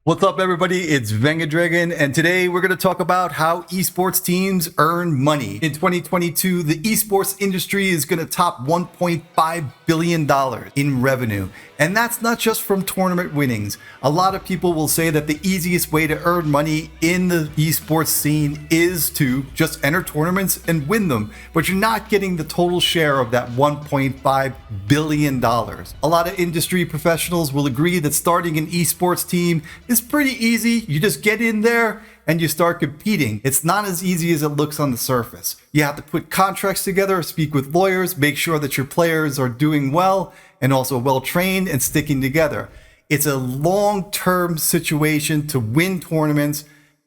What's up, everybody? It's Vengadragon, and today we're going to talk about how esports teams earn money. In 2022, the esports industry is going to top $1.5 billion in revenue. And that's not just from tournament winnings. A lot of people will say that the easiest way to earn money in the esports scene is to just enter tournaments and win them, but you're not getting the total share of that $1.5 billion. A lot of industry professionals will agree that starting an esports team is pretty easy. You just get in there and you start competing. It's not as easy as it looks on the surface. You have to put contracts together, speak with lawyers, make sure that your players are doing well and also well trained and sticking together. It's a long-term situation to win tournaments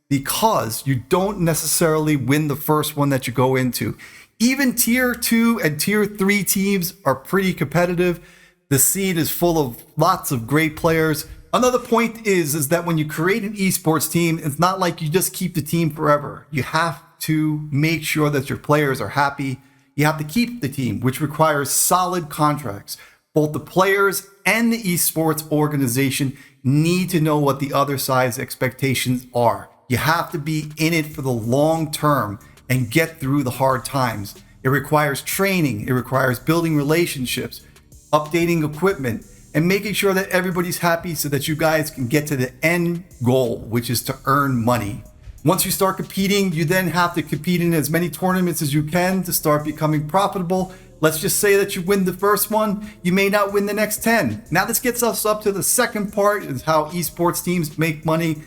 because you don't necessarily win the first one that you go into. Even tier 2 and tier 3 teams are pretty competitive. The scene is full of lots of great players. Another point is that when you create an esports team, it's not like you just keep the team forever. You have to make sure that your players are happy. You have to keep the team, which requires solid contracts. Both the players and the esports organization need to know what the other side's expectations are. You have to be in it for the long term and get through the hard times. It requires training. It requires building relationships, updating equipment, and making sure that everybody's happy so that you guys can get to the end goal, which is to earn money. Once you start competing, you then have to compete in as many tournaments as you can to start becoming profitable. Let's just say that you win the first one, you may not win the next 10. Now this gets us up to the second part, is how esports teams make money,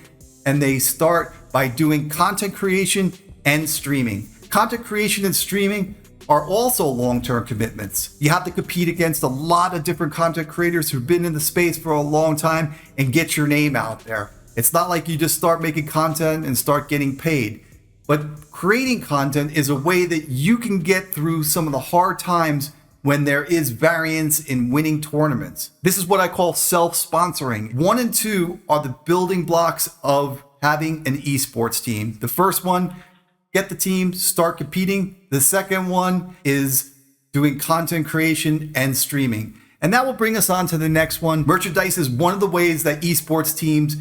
and they start by doing content creation and streaming. Content creation and streaming are also long-term commitments. You have to compete against a lot of different content creators who've been in the space for a long time and get your name out there. It's not like you just start making content and start getting paid. But creating content is a way that you can get through some of the hard times when there is variance in winning tournaments. This is what I call self-sponsoring. 1 and 2 are the building blocks of having an esports team. The first one, get the team, start competing. The second one is doing content creation and streaming. And that will bring us on to the next one. Merchandise is one of the ways that esports teams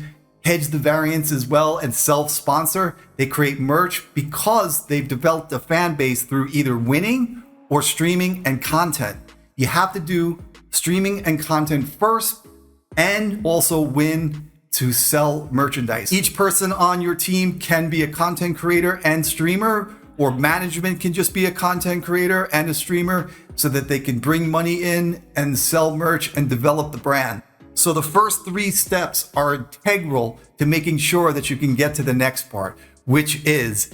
hedge the variance as well and self-sponsor. They create merch because they've developed a fan base through either winning or streaming and content. You have to do streaming and content first and also win to sell merchandise. Each person on your team can be a content creator and streamer, or management can just be a content creator and a streamer so that they can bring money in and sell merch and develop the brand. So the first 3 steps are integral to making sure that you can get to the next part, which is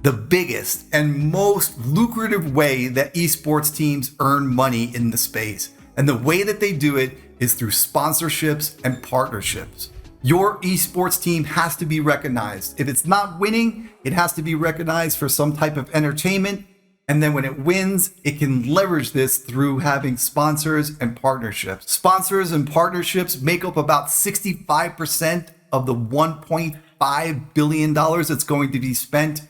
the biggest and most lucrative way that esports teams earn money in the space. And the way that they do it is through sponsorships and partnerships. Your esports team has to be recognized. If it's not winning, it has to be recognized for some type of entertainment. And then when it wins, it can leverage this through having sponsors and partnerships. Sponsors and partnerships make up about 65% of the $1.5 billion that's going to be spent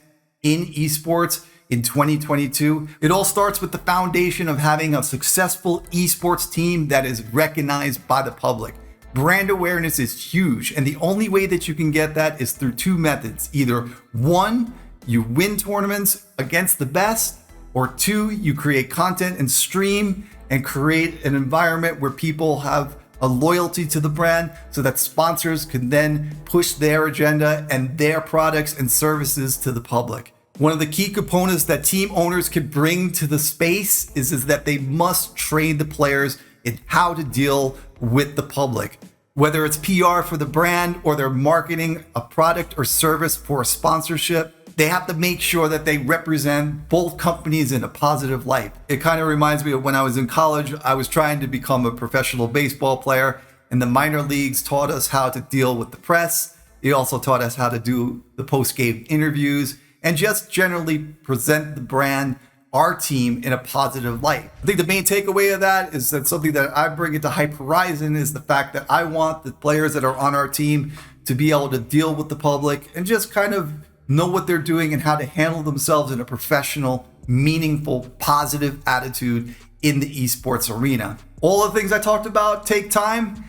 in esports in 2022. It all starts with the foundation of having a successful esports team that is recognized by the public. Brand awareness is huge, and the only way that you can get that is through 2 methods. Either 1, you win tournaments against the best, or 2, you create content and stream and create an environment where people have a loyalty to the brand so that sponsors can then push their agenda and their products and services to the public. One of the key components that team owners can bring to the space is that they must train the players in how to deal with the public. Whether it's PR for the brand or they're marketing a product or service for a sponsorship, they have to make sure that they represent both companies in a positive light. It kind of reminds me of when I was in college. I was trying to become a professional baseball player, and the minor leagues taught us how to deal with the press. They also taught us how to do the post-game interviews and just generally present the brand, our team, in a positive light. I think the main takeaway of that is that something that I bring into Hype Horizon is the fact that I want the players that are on our team to be able to deal with the public and just kind of know what they're doing and how to handle themselves in a professional, meaningful, positive attitude in the esports arena. All the things I talked about take time.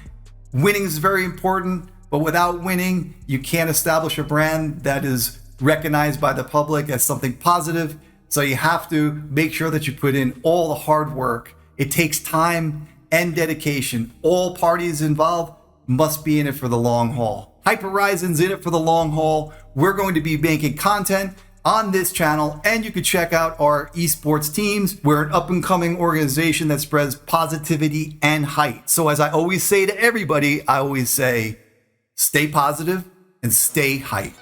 Winning is very important. But without winning, you can't establish a brand that is recognized by the public as something positive. So you have to make sure that you put in all the hard work. It takes time and dedication. All parties involved must be in it for the long haul. Hyperizon's in it for the long haul. We're going to be making content on this channel, and you can check out our esports teams. We're an up-and-coming organization that spreads positivity and hype. So as I always say to everybody, I always say, stay positive and stay hype.